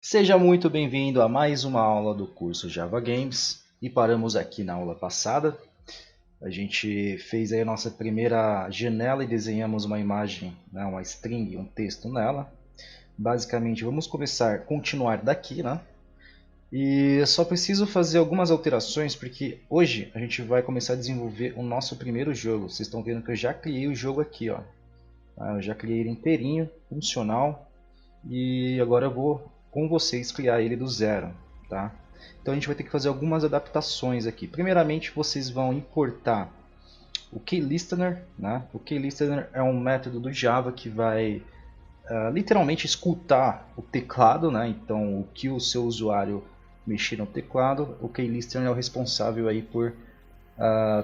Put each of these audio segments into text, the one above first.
Seja muito bem-vindo a mais uma aula do curso Java Games. E paramos aqui na aula passada. A gente fez aí a nossa primeira janela e desenhamos uma imagem, né, uma string, um texto nela. Basicamente, vamos continuar daqui, né? E só preciso fazer algumas alterações porque hoje a gente vai começar a desenvolver o nosso primeiro jogo. Vocês estão vendo que eu já criei o jogo aqui, ó. Eu já criei ele inteirinho, funcional. E agora eu vou com vocês criar ele do zero, tá? Então a gente vai ter que fazer algumas adaptações aqui. Primeiramente vocês vão importar o KeyListener, né? O KeyListener é um método do Java que vai literalmente escutar o teclado, né? Então o que o seu usuário mexer no teclado, o KeyListener é o responsável aí por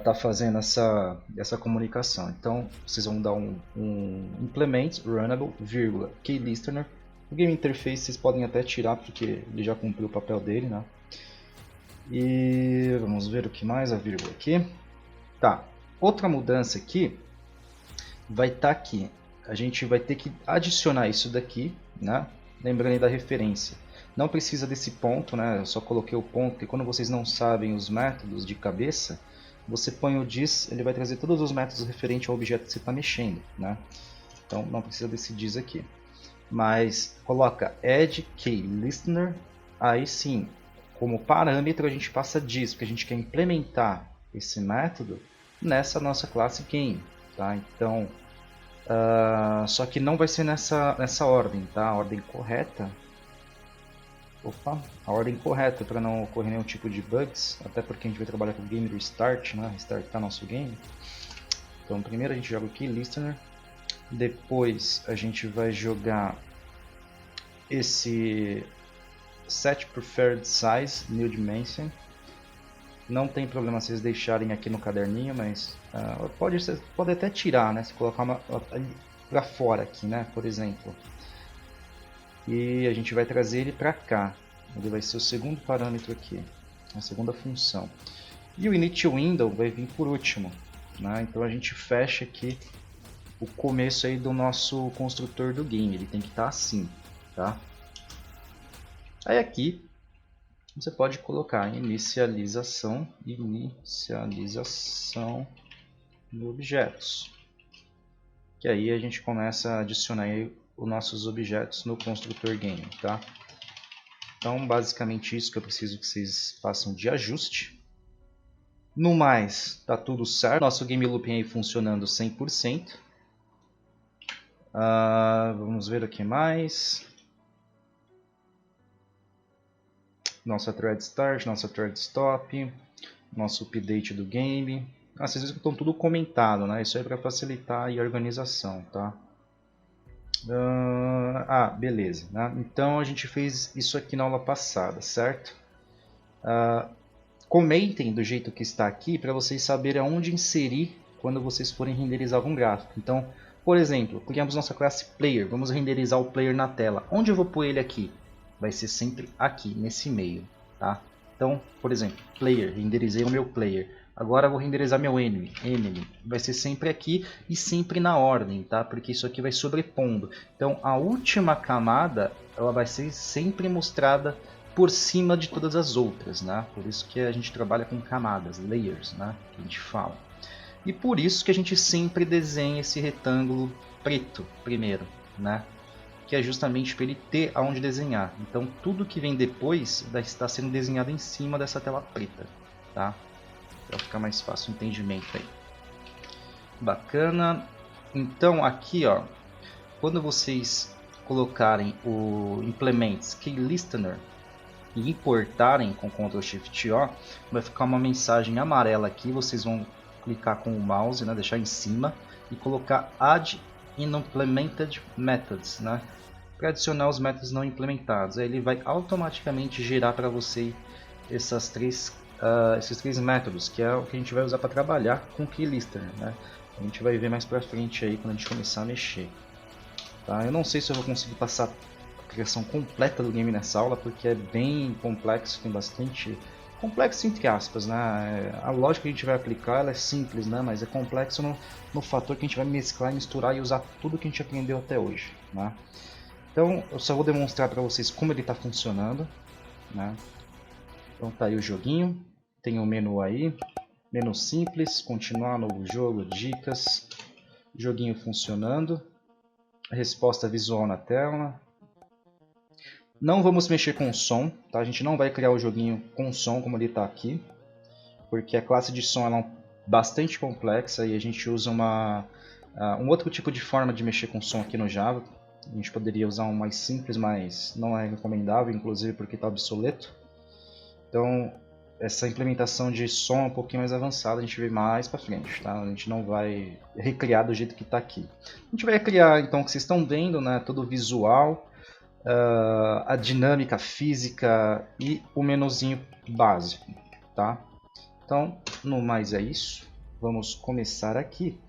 tá fazendo essa comunicação. Então vocês vão dar um implement runnable, vírgula, KeyListener. O Game Interface vocês podem até tirar porque ele já cumpriu o papel dele, né? E vamos ver o que mais, a vírgula aqui. Tá, outra mudança aqui vai estar aqui. A gente vai ter que adicionar isso daqui, né? Lembrando aí da referência. Não precisa desse ponto, né? Eu só coloquei o ponto, porque quando vocês não sabem os métodos de cabeça, você põe o diz, ele vai trazer todos os métodos referentes ao objeto que você está mexendo, né? Então não precisa desse diz aqui. Mas coloca add key listener, aí sim, como parâmetro a gente passa diz, porque a gente quer implementar esse método nessa nossa classe game, tá? Então, só que não vai ser nessa ordem, tá? A ordem correta, a ordem correta para não ocorrer nenhum tipo de bugs, até porque a gente vai trabalhar com o game restart, né? Restartar nosso game. Então, primeiro a gente joga o key listener, depois a gente vai jogar esse set preferred size new dimension. Não tem problema vocês deixarem aqui no caderninho, mas pode até tirar, né? Se colocar uma para fora aqui, né? Por exemplo. E a gente vai trazer ele para cá. Ele vai ser o segundo parâmetro aqui, a segunda função. E o init window vai vir por último, né? Então a gente fecha aqui o começo aí do nosso construtor do game. Ele tem que estar assim, tá? Aí aqui você pode colocar inicialização de objetos. Que aí a gente começa a adicionar aí os nossos objetos no construtor game, tá? Então basicamente isso que eu preciso que vocês façam de ajuste. No mais, tá tudo certo. Nosso game looping aí funcionando 100%. Vamos ver o que mais. Nossa thread start, nossa thread stop, nosso update do game. Vocês viram que estão tudo comentado, né? Isso aí é para facilitar a organização, tá? Beleza. Né? Então a gente fez isso aqui na aula passada, certo? Comentem do jeito que está aqui para vocês saberem aonde inserir quando vocês forem renderizar algum gráfico. Então, por exemplo, criamos nossa classe player, vamos renderizar o player na tela. Onde eu vou pôr ele aqui? Vai ser sempre aqui, nesse meio, tá? Então, por exemplo, player, renderizei o meu player. Agora eu vou renderizar meu enemy. Vai ser sempre aqui e sempre na ordem, tá? Porque isso aqui vai sobrepondo. Então, a última camada, ela vai ser sempre mostrada por cima de todas as outras, né? Por isso que a gente trabalha com camadas, layers, né? Que a gente fala. E por isso que a gente sempre desenha esse retângulo preto primeiro, né? Que é justamente para ele ter aonde desenhar. Então tudo que vem depois vai estar sendo desenhado em cima dessa tela preta, tá? Para ficar mais fácil o entendimento aí. Bacana. Então aqui, ó, quando vocês colocarem o implements KeyListener e importarem com Ctrl Shift O, vai ficar uma mensagem amarela aqui. Vocês vão clicar com o mouse, né, deixar em cima e colocar Add Unimplemented Methods, né, para adicionar os métodos não implementados. Aí ele vai automaticamente gerar para você esses três métodos, que é o que a gente vai usar para trabalhar com o KeyListener, né? A gente vai ver mais para frente aí quando a gente começar a mexer. Tá? Eu não sei se eu vou conseguir passar a criação completa do game nessa aula, porque é bem complexo, tem bastante complexo entre aspas, né? A lógica que a gente vai aplicar ela é simples, né? Mas é complexo no fator que a gente vai mesclar, misturar e usar tudo que a gente aprendeu até hoje, né? Então eu só vou demonstrar para vocês como ele está funcionando, né? Então tá aí o joguinho, tem um menu aí, menu simples, continuar, novo jogo, dicas, joguinho funcionando, resposta visual na tela. Não vamos mexer com o som, tá? A gente não vai criar o joguinho com som como ele está aqui, porque a classe de som ela é bastante complexa e a gente usa um outro tipo de forma de mexer com som aqui no Java. A gente poderia usar um mais simples, mas não é recomendável, inclusive porque está obsoleto. Então, essa implementação de som é um pouquinho mais avançada, a gente vê mais para frente, tá? A gente não vai recriar do jeito que está aqui. A gente vai criar, então, o que vocês estão vendo, né? Todo o visual, a dinâmica física e o menuzinho básico, tá? Então, no mais é isso. Vamos começar aqui.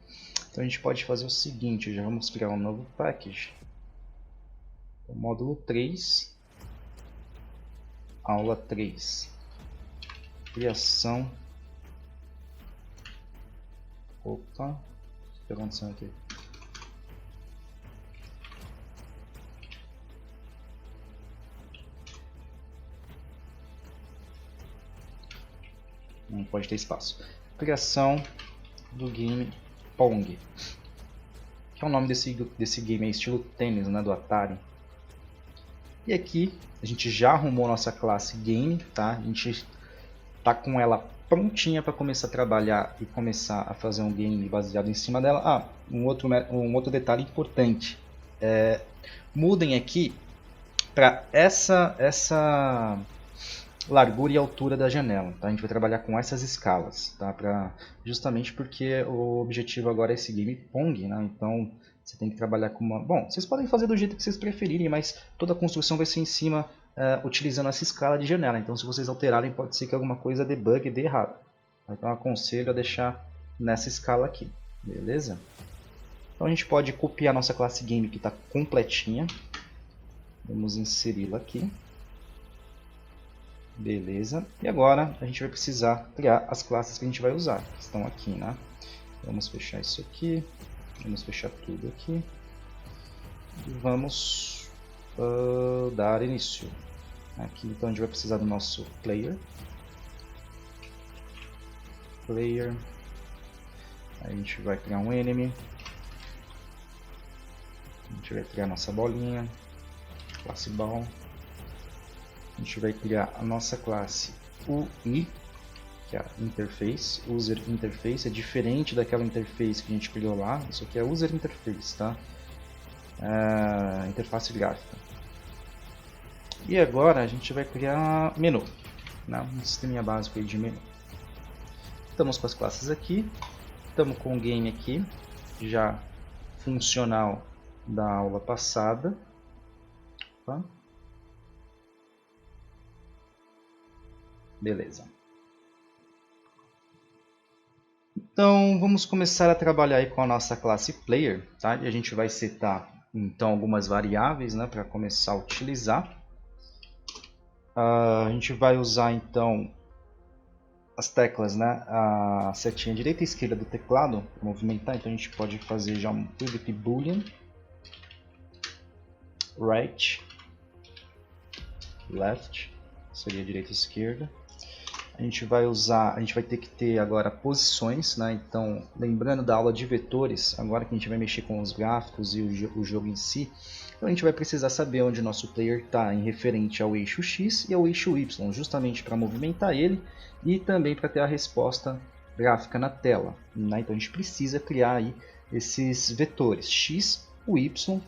Então, a gente pode fazer o seguinte, já vamos criar um novo package. O módulo 3, aula 3, criação. Opa, o que está acontecendo aqui? Não pode ter espaço. Criação do game Pong, que é o nome desse game, é estilo tênis, né, do Atari. E aqui a gente já arrumou nossa classe game, tá? A gente tá com ela prontinha para começar a trabalhar e começar a fazer um game baseado em cima dela. Um outro detalhe importante, mudem aqui para essa largura e altura da janela, tá? A gente vai trabalhar com essas escalas, tá? Justamente porque o objetivo agora é esse game Pong, né? Então você tem que trabalhar com uma... Bom, vocês podem fazer do jeito que vocês preferirem, mas toda a construção vai ser em cima, utilizando essa escala de janela. Então se vocês alterarem, pode ser que alguma coisa debug e dê errado. Então eu aconselho a deixar nessa escala aqui, beleza? Então a gente pode copiar nossa classe game que está completinha. Vamos inseri-la aqui. Beleza. E agora a gente vai precisar criar as classes que a gente vai usar. Que estão aqui, né? Vamos fechar isso aqui. Vamos fechar tudo aqui. E vamos dar início. Aqui então a gente vai precisar do nosso player. Player. Aí a gente vai criar um enemy. A gente vai criar nossa bolinha. Classe ball. A gente vai criar a nossa classe UI, que é a interface, user interface, é diferente daquela interface que a gente criou lá, isso aqui é user interface, tá? Interface gráfica. E agora a gente vai criar menu, né? Um sisteminha básico aí de menu. Estamos com as classes aqui, estamos com o game aqui, já funcional da aula passada, tá? Beleza. Então vamos começar a trabalhar aí com a nossa classe player, tá? E a gente vai setar então algumas variáveis, né, para começar a utilizar. A gente vai usar então as teclas, né, a setinha direita e esquerda do teclado para movimentar. Então a gente pode fazer já um public boolean, right, left, seria direita e esquerda. A gente vai ter que ter agora posições, né? Então, lembrando da aula de vetores, agora que a gente vai mexer com os gráficos e o jogo em si, então a gente vai precisar saber onde o nosso player está em referente ao eixo X e ao eixo Y, justamente para movimentar ele e também para ter a resposta gráfica na tela, né? Então a gente precisa criar aí esses vetores X, o Y,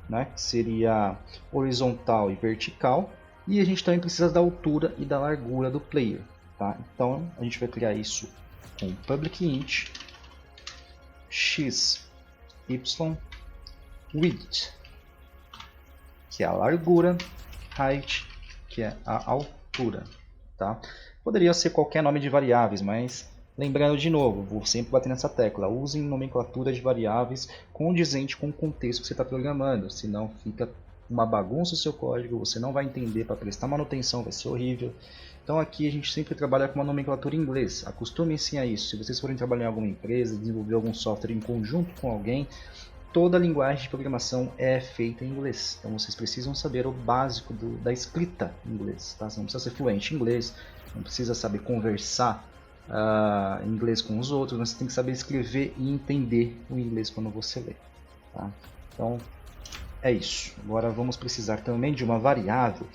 né? Que seria horizontal e vertical, e a gente também precisa da altura e da largura do player. Tá? Então a gente vai criar isso com public int x, y, width, que é a largura, height, que é a altura. Tá? Poderia ser qualquer nome de variáveis, mas lembrando de novo, vou sempre bater nessa tecla, usem nomenclatura de variáveis condizente com o contexto que você está programando, senão fica uma bagunça o seu código, você não vai entender, para prestar manutenção vai ser horrível. Então aqui a gente sempre trabalha com uma nomenclatura em inglês, acostumem-se a isso. Se vocês forem trabalhar em alguma empresa, desenvolver algum software em conjunto com alguém, toda linguagem de programação é feita em inglês. Então vocês precisam saber o básico da escrita em inglês. Tá? Você não precisa ser fluente em inglês, não precisa saber conversar em inglês com os outros, mas você tem que saber escrever e entender o inglês quando você lê. Tá? Então é isso. Agora vamos precisar também de uma variável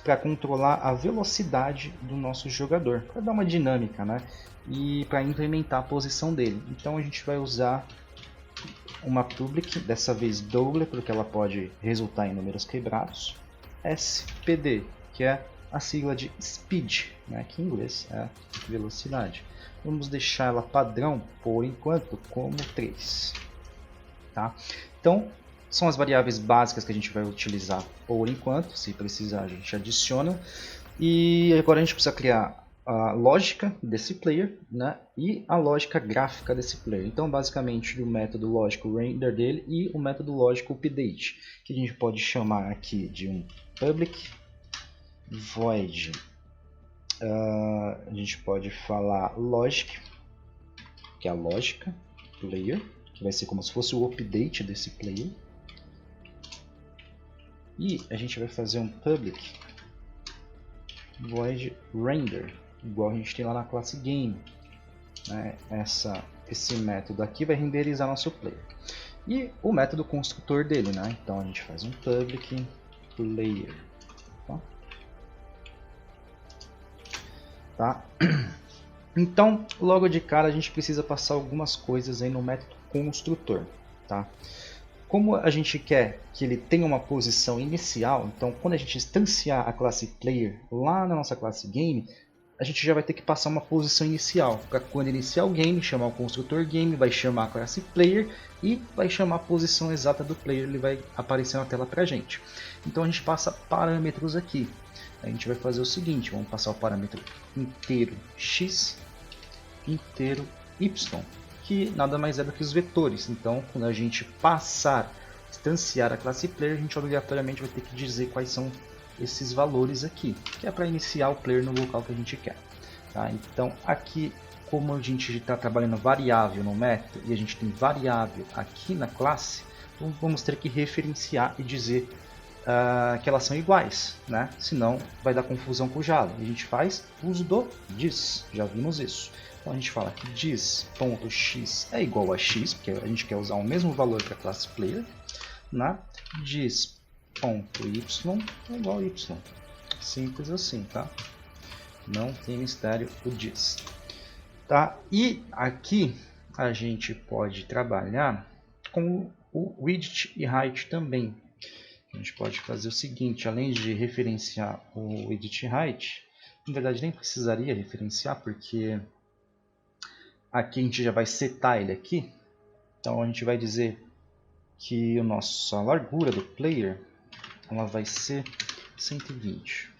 para controlar a velocidade do nosso jogador, para dar uma dinâmica, né? E para implementar a posição dele. Então a gente vai usar uma public, dessa vez double, porque ela pode resultar em números quebrados. SPD, que é a sigla de speed, né? Que em inglês é velocidade. Vamos deixar ela padrão, por enquanto, como 3. Tá? Então, são as variáveis básicas que a gente vai utilizar por enquanto. Se precisar, a gente adiciona. E agora a gente precisa criar a lógica desse player, né? E a lógica gráfica desse player. Então, basicamente, o método lógico render dele e o método lógico update, que a gente pode chamar aqui de um public void. A gente pode falar logic, que é a lógica player, que vai ser como se fosse o update desse player. E a gente vai fazer um public void render, igual a gente tem lá na classe game. Né? Esse método aqui vai renderizar nosso player. E o método construtor dele, né? Então a gente faz um public player. Tá? Então, logo de cara a gente precisa passar algumas coisas aí no método construtor. Tá? Como a gente quer que ele tenha uma posição inicial, então quando a gente instanciar a classe player lá na nossa classe game, a gente já vai ter que passar uma posição inicial. Para quando iniciar o game, chamar o construtor game, vai chamar a classe player e vai chamar a posição exata do player, ele vai aparecer na tela para a gente. Então a gente passa parâmetros aqui. A gente vai fazer o seguinte, vamos passar o parâmetro inteiro x, inteiro y, que nada mais é do que os vetores. Então, quando a gente instanciar a classe player, a gente obrigatoriamente vai ter que dizer quais são esses valores aqui, que é para iniciar o player no local que a gente quer. Tá? Então, aqui, como a gente está trabalhando variável no método e a gente tem variável aqui na classe, então vamos ter que referenciar e dizer que elas são iguais, né? Senão vai dar confusão com o Java. E a gente faz uso do dis, já vimos isso. Então a gente fala que dis.x é igual a x, porque a gente quer usar o mesmo valor para a classe player, né? Dis.y é igual a y. Simples assim, tá? Não tem mistério o dis. Tá? E aqui a gente pode trabalhar com o width e height também. A gente pode fazer o seguinte, além de referenciar o width e height, na verdade nem precisaria referenciar, porque aqui a gente já vai setar ele aqui. Então a gente vai dizer que a nossa largura do player ela vai ser 120.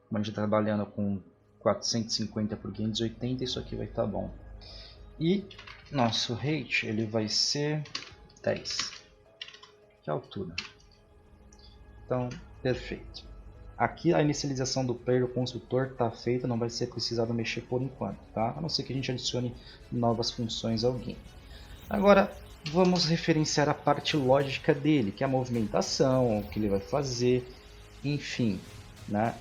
Como a gente está trabalhando com 450 por 580, isso aqui vai estar bom. E nosso height ele vai ser 10. Que altura? Então, perfeito. Aqui a inicialização do player, o construtor, está feita, não vai ser precisado mexer por enquanto, tá? A não ser que a gente adicione novas funções ao game. Agora, vamos referenciar a parte lógica dele, que é a movimentação, o que ele vai fazer, enfim. Né?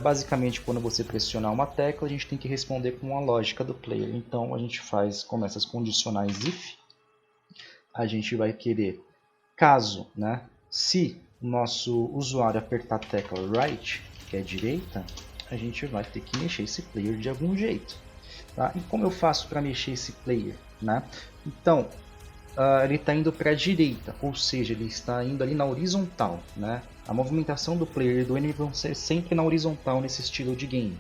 Basicamente, quando você pressionar uma tecla, a gente tem que responder com a lógica do player. Então, a gente começa as condicionais if. A gente vai querer, caso, né, se o nosso usuário apertar a tecla right, que é a direita, a gente vai ter que mexer esse player de algum jeito. Tá? E como eu faço para mexer esse player? Né? Então, ele está indo para a direita, ou seja, ele está indo ali na horizontal. Né? A movimentação do player e do N vão ser sempre na horizontal nesse estilo de game,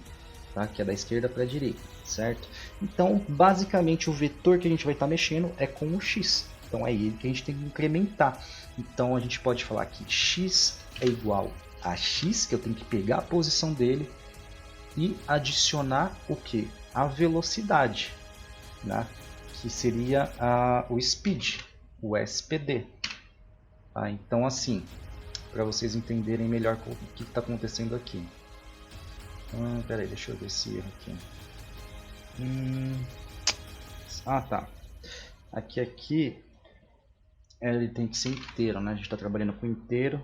tá? Que é da esquerda para a direita, certo? Então, basicamente, o vetor que a gente vai estar mexendo é com o X. Então, é ele que a gente tem que incrementar. Então, a gente pode falar que X é igual a X, que eu tenho que pegar a posição dele e adicionar o que? A velocidade, né? Que seria o speed, o SPD. Tá? Então, assim, para vocês entenderem melhor o que está acontecendo aqui. Peraí, deixa eu ver esse erro aqui. Tá. Aqui ele tem que ser inteiro, né? A gente está trabalhando com inteiro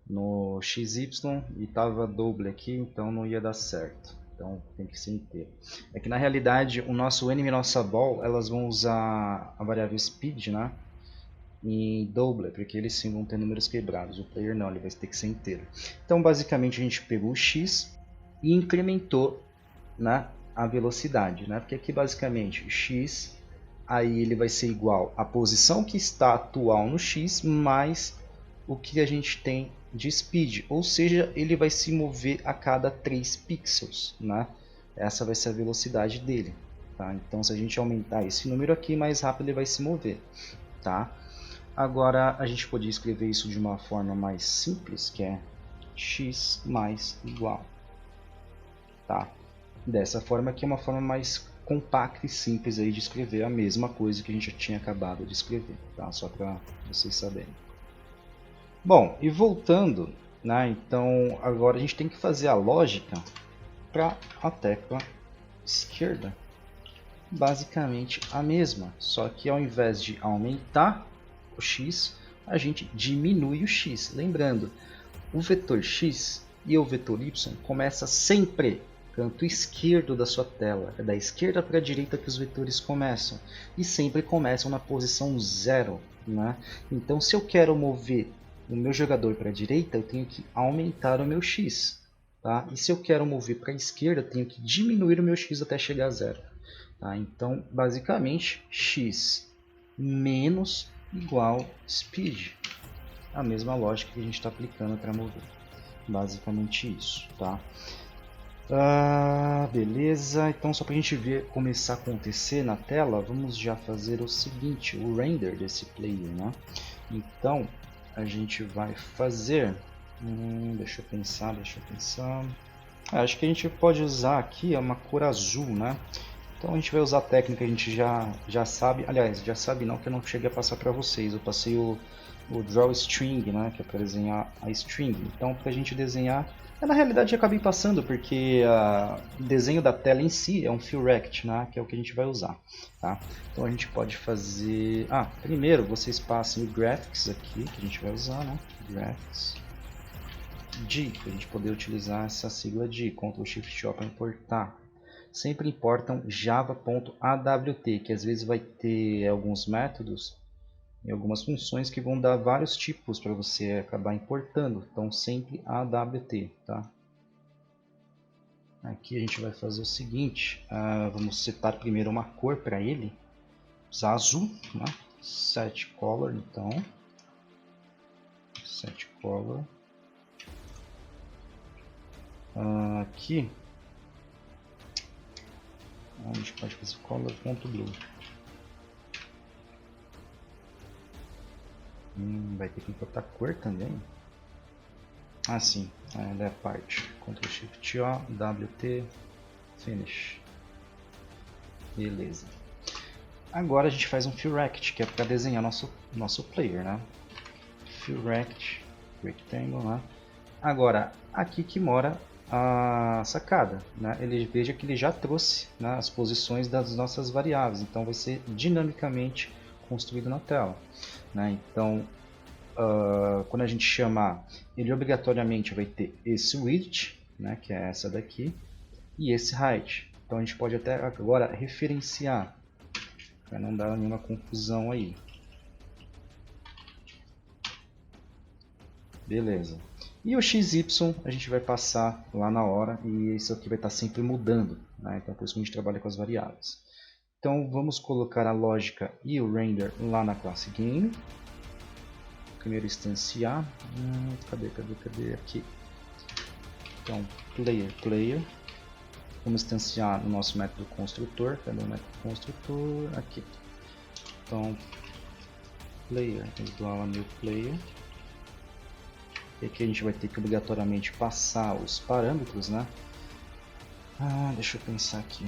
no XY e estava doble aqui, então não ia dar certo. Então tem que ser inteiro. É que na realidade o nosso enemy e nossa ball, elas vão usar a variável speed, né? Em doubler, porque eles sim vão ter números quebrados. O player não, ele vai ter que ser inteiro. Então basicamente a gente pegou o X e incrementou, né, a velocidade, né? Porque aqui basicamente X, aí ele vai ser igual à posição que está atual no X mais o que a gente tem de speed, ou seja, ele vai se mover a cada 3 pixels, né? Essa vai ser a velocidade dele, tá? Então se a gente aumentar esse número aqui, mais rápido ele vai se mover, tá? Agora a gente podia escrever isso de uma forma mais simples, que é x mais igual, tá? Dessa forma aqui é uma forma mais compacta e simples aí de escrever a mesma coisa que a gente já tinha acabado de escrever, tá? Só para vocês saberem. Bom, e voltando, né? Então agora a gente tem que fazer a lógica para a tecla esquerda. Basicamente a mesma, só que ao invés de aumentar o x, a gente diminui o x. Lembrando, o vetor x e o vetor y começa sempre canto esquerdo da sua tela. É da esquerda para a direita que os vetores começam. E sempre começam na posição 0. Né? Então, se eu quero mover o meu jogador para a direita, eu tenho que aumentar o meu x. Tá? E se eu quero mover para a esquerda, eu tenho que diminuir o meu x até chegar a 0. Tá? Então, basicamente, x menos igual speed. A mesma lógica que a gente está aplicando para mover. Basicamente isso, tá? Beleza, então só para a gente ver começar a acontecer na tela, vamos já fazer o seguinte, o render desse player, né? Então, a gente vai fazer... deixa eu pensar... acho que a gente pode usar aqui uma cor azul, né? Então a gente vai usar a técnica que a gente já sabe, aliás, já sabe não, que eu não cheguei a passar para vocês, eu passei o Draw String, né, que é para desenhar a string. Então para a gente desenhar, na realidade eu acabei passando porque o desenho da tela em si é um fill rect, né, que é o que a gente vai usar. Tá? Então a gente pode fazer, primeiro vocês passem o graphics aqui, que a gente vai usar, né, graphics. G, para a gente poder utilizar essa sigla de Ctrl Shift O para importar. Sempre importam java.awt, que às vezes vai ter alguns métodos e algumas funções que vão dar vários tipos para você acabar importando. Então sempre awt, tá? Aqui a gente vai fazer o seguinte, vamos setar primeiro uma cor para ele, usar azul, né? Set color, então, set color. Aqui a gente pode fazer color.blue. Vai ter que importar cor também. Sim, é a parte. Ctrl Shift O, WT, Finish. Beleza. Agora a gente faz um fill rect, que é para desenhar nosso player, né? Fill rect, rectangle, né? Agora, aqui que mora a sacada, né? Veja que ele já trouxe, né, as posições das nossas variáveis, então vai ser dinamicamente construído na tela, né? Então, quando a gente chamar, ele obrigatoriamente vai ter esse width, né, que é essa daqui, e esse height. Então a gente pode até agora referenciar, para não dar nenhuma confusão aí. Beleza. E o XY a gente vai passar lá na hora e isso aqui vai estar sempre mudando, né? Então por isso que a gente trabalha com as variáveis. Então vamos colocar a lógica e o render lá na classe game. Primeiro instanciar. Cadê? Aqui. Então player. Vamos instanciar no nosso método construtor. Cadê o método construtor? Aqui. Então player igual a new player. E aqui a gente vai ter que obrigatoriamente passar os parâmetros, né? Deixa eu pensar aqui.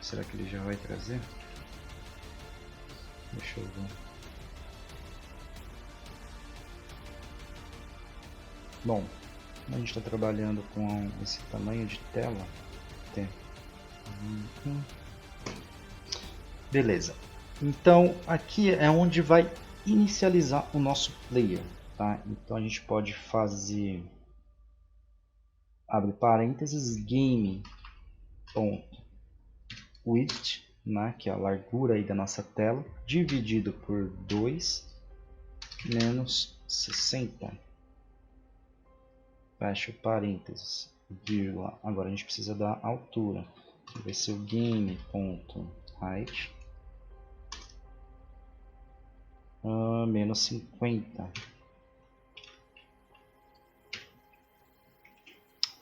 Será que ele já vai trazer? Deixa eu ver. Bom, a gente está trabalhando com esse tamanho de tela. Beleza. Então aqui é onde vai inicializar o nosso player, tá? Então a gente pode fazer, abre parênteses, game.width, né, que é a largura aí da nossa tela, dividido por 2 menos 60. Fecha parênteses, vírgula. Agora a gente precisa da altura. Vai ser o game.height menos 50.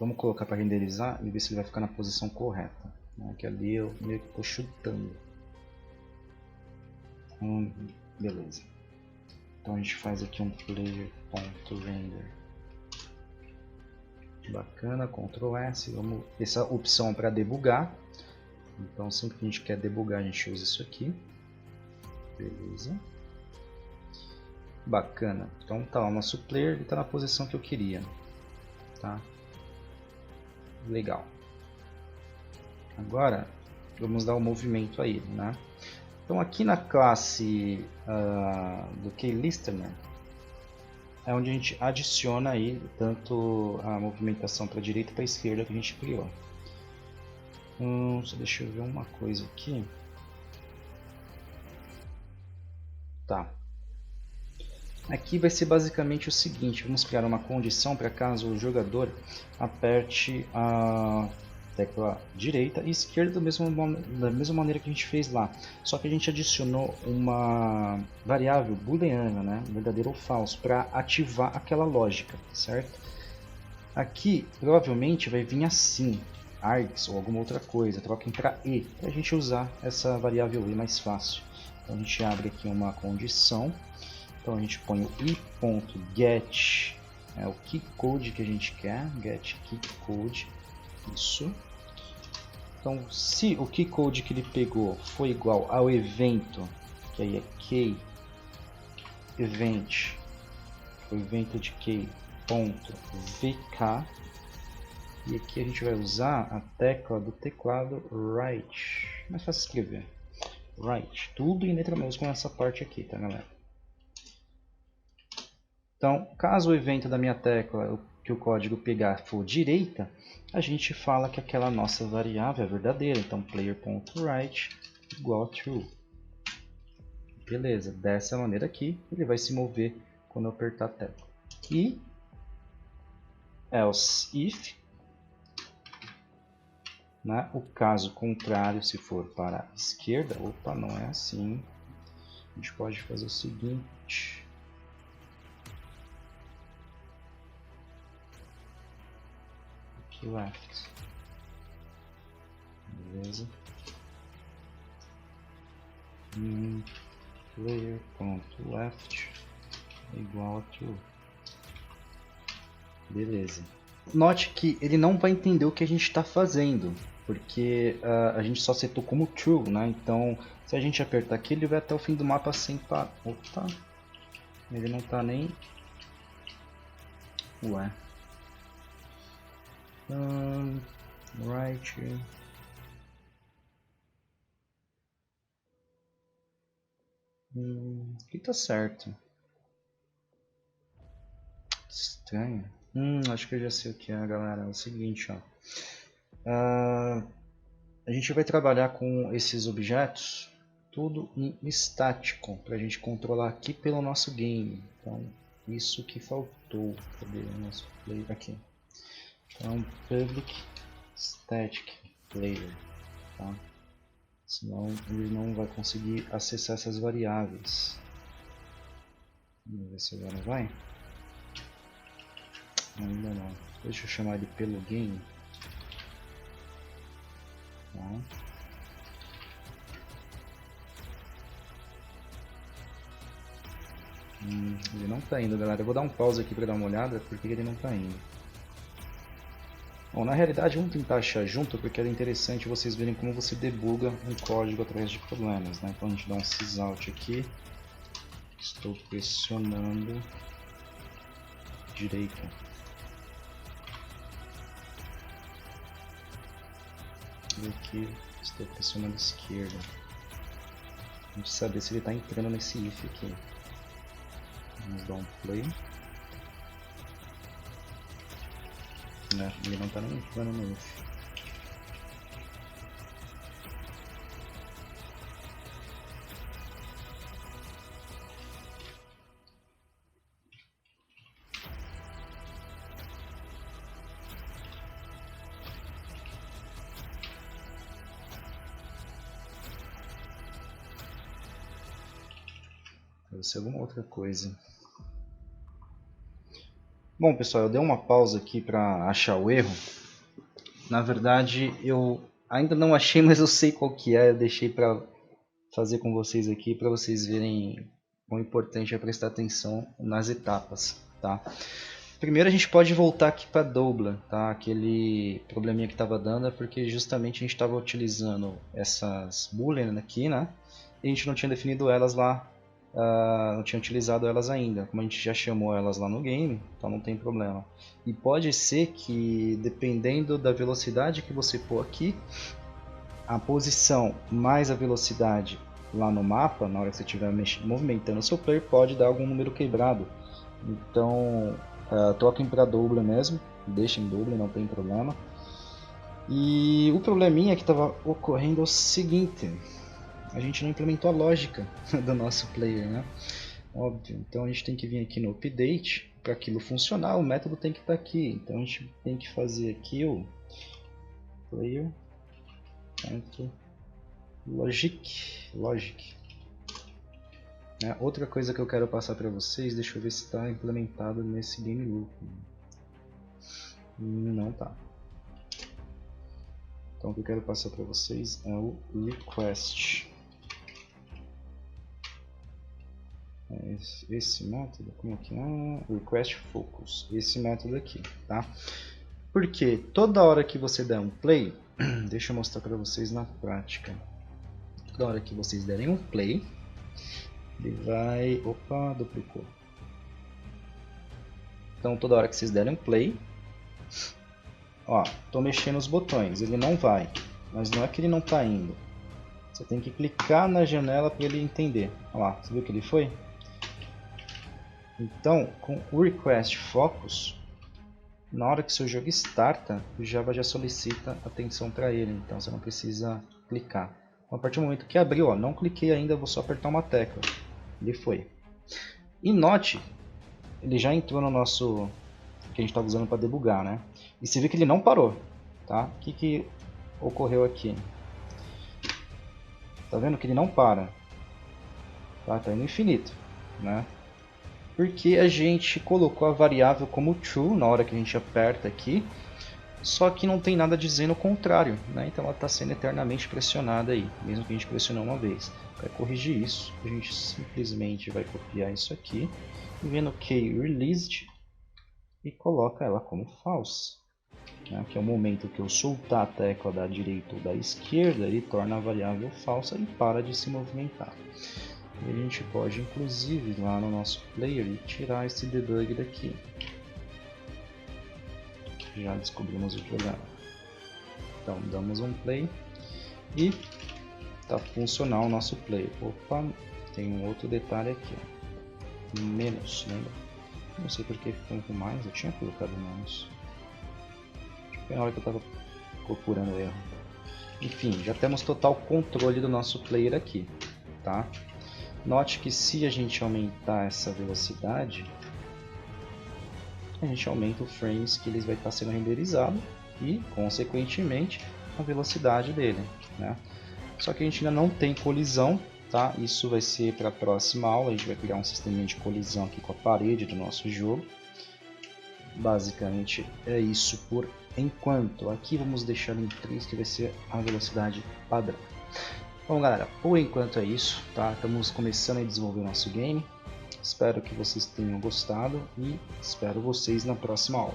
Vamos colocar para renderizar e ver se ele vai ficar na posição correta. Que ali eu meio que estou chutando. Beleza. Então a gente faz aqui um player.render. Bacana, Ctrl S. Vamos essa opção para debugar. Então sempre que a gente quer debugar a gente usa isso aqui. Beleza. Bacana. Então tá, o nosso player está na posição que eu queria. Tá? Legal. Agora vamos dar um movimento a ele, né? Então aqui na classe do KeyListener é onde a gente adiciona aí tanto a movimentação para a direita e para a esquerda que a gente criou. Só deixa eu ver uma coisa aqui. Tá. Aqui vai ser basicamente o seguinte, vamos criar uma condição para caso o jogador aperte a tecla direita e esquerda da mesma maneira que a gente fez lá. Só que a gente adicionou uma variável booleana, né, verdadeiro ou falso, para ativar aquela lógica, certo? Aqui provavelmente vai vir assim, args ou alguma outra coisa, troquem para e, para a gente usar essa variável e mais fácil. Então a gente abre aqui uma condição. Então a gente põe o i.get, o key code que a gente quer, get key code, isso. Então se o key code que ele pegou foi igual ao evento, que aí é key event, o evento de key.vk, e aqui a gente vai usar a tecla do teclado write, mais fácil escrever, write, tudo em letra maiúscula nessa parte aqui, tá galera? Então, caso o evento da minha tecla que o código pegar for direita, a gente fala que aquela nossa variável é verdadeira. Então, player.write igual a true. Beleza, dessa maneira aqui, ele vai se mover quando eu apertar a tecla. E else if, né? O caso contrário, se for para a esquerda, opa, não é assim. A gente pode fazer o seguinte. Left. Beleza. Player.left igual a true. Beleza. Note que ele não vai entender o que a gente está fazendo, porque a gente só setou como true, né? Então, se a gente apertar aqui, ele vai até o fim do mapa sem parar. Opa! Ele não está nem... Ué. Right. Aqui tá certo. Estranho. Acho que eu já sei o que é, galera. É o seguinte, ó. A gente vai trabalhar com esses objetos tudo em estático para a gente controlar aqui pelo nosso game. Então, isso que faltou. Cadê o nosso player aqui? Então, public static player, tá? Senão ele não vai conseguir acessar essas variáveis. Vamos ver se agora vai. Ainda não. Deixa eu chamar ele pelo game. Tá. Ele não está indo, galera. Eu vou dar um pause aqui para dar uma olhada porque ele não está indo. Bom, na realidade vamos tentar achar junto porque é interessante vocês verem como você debuga um código através de problemas, né? Então a gente dá um sysout aqui. Estou pressionando direita. E aqui estou pressionando esquerda. A gente saber se ele está entrando nesse if aqui. Vamos dar um play. Ele não tá nem entrando no if. Deve ser alguma outra coisa. Bom, pessoal, eu dei uma pausa aqui para achar o erro. Na verdade, eu ainda não achei, mas eu sei qual que é. Eu deixei para fazer com vocês aqui, para vocês verem quão importante é prestar atenção nas etapas, tá? Primeiro a gente pode voltar aqui para Dobler, tá? Aquele probleminha que estava dando é porque justamente a gente estava utilizando essas boolean aqui, né? E a gente não tinha definido elas lá, não tinha utilizado elas ainda. Como a gente já chamou elas lá no game, então não tem problema. E pode ser que, dependendo da velocidade que você pôr aqui, a posição mais a velocidade lá no mapa, na hora que você estiver movimentando o seu player, pode dar algum número quebrado. Então, troquem para Dobler mesmo, deixem Dobler, não tem problema. E o probleminha que estava ocorrendo é o seguinte: a gente não implementou a lógica do nosso player, né? Óbvio, então a gente tem que vir aqui no update, para aquilo funcionar, o método tem que estar aqui. Então a gente tem que fazer aqui o player logic. Outra coisa que eu quero passar para vocês, deixa eu ver se está implementado nesse game loop. Não tá. Então o que eu quero passar para vocês é o request. Esse método, como é que é? Request focus, esse método aqui, tá? Porque toda hora que você der um play, deixa eu mostrar para vocês na prática. Toda hora que vocês derem um play, ele vai... Opa, duplicou. Então toda hora que vocês derem um play, ó, tô mexendo os botões, ele não vai, mas não é que ele não tá indo. Você tem que clicar na janela para ele entender. Olha lá, você viu que ele foi? Então, com o request focus, na hora que seu jogo starta, o Java já solicita atenção para ele, então você não precisa clicar. Então, a partir do momento que abriu, ó, não cliquei ainda, vou só apertar uma tecla. Ele foi. E note, ele já entrou no nosso, que a gente está usando para debugar, né? E você vê que ele não parou, tá? O que ocorreu aqui? Tá vendo que ele não para? Tá indo infinito, né? Porque a gente colocou a variável como true na hora que a gente aperta aqui, só que não tem nada dizendo o contrário, né? Então ela está sendo eternamente pressionada aí, mesmo que a gente pressionou uma vez. Para corrigir isso, a gente simplesmente vai copiar isso aqui, e vendo key released, e coloca ela como false, né? Que é o momento que eu soltar a tecla da direita ou da esquerda, ele torna a variável falsa e para de se movimentar. E a gente pode inclusive ir lá no nosso player e tirar esse debug daqui. Já descobrimos o problema. Então damos um play e está funcional o nosso play. Opa, tem um outro detalhe aqui, ó. Menos, lembra? Não sei porque ficou com mais, eu tinha colocado menos. Acho que foi na hora que eu estava procurando o erro. Enfim, já temos total controle do nosso player aqui, tá? Note que se a gente aumentar essa velocidade, a gente aumenta o frames que ele vai estar sendo renderizado e, consequentemente, a velocidade dele, né? Só que a gente ainda não tem colisão, tá? Isso vai ser para a próxima aula, a gente vai criar um sistema de colisão aqui com a parede do nosso jogo. Basicamente é isso por enquanto. Aqui vamos deixar em 3, que vai ser a velocidade padrão. Bom, galera, por enquanto é isso, tá? Estamos começando a desenvolver o nosso game. Espero que vocês tenham gostado e espero vocês na próxima aula.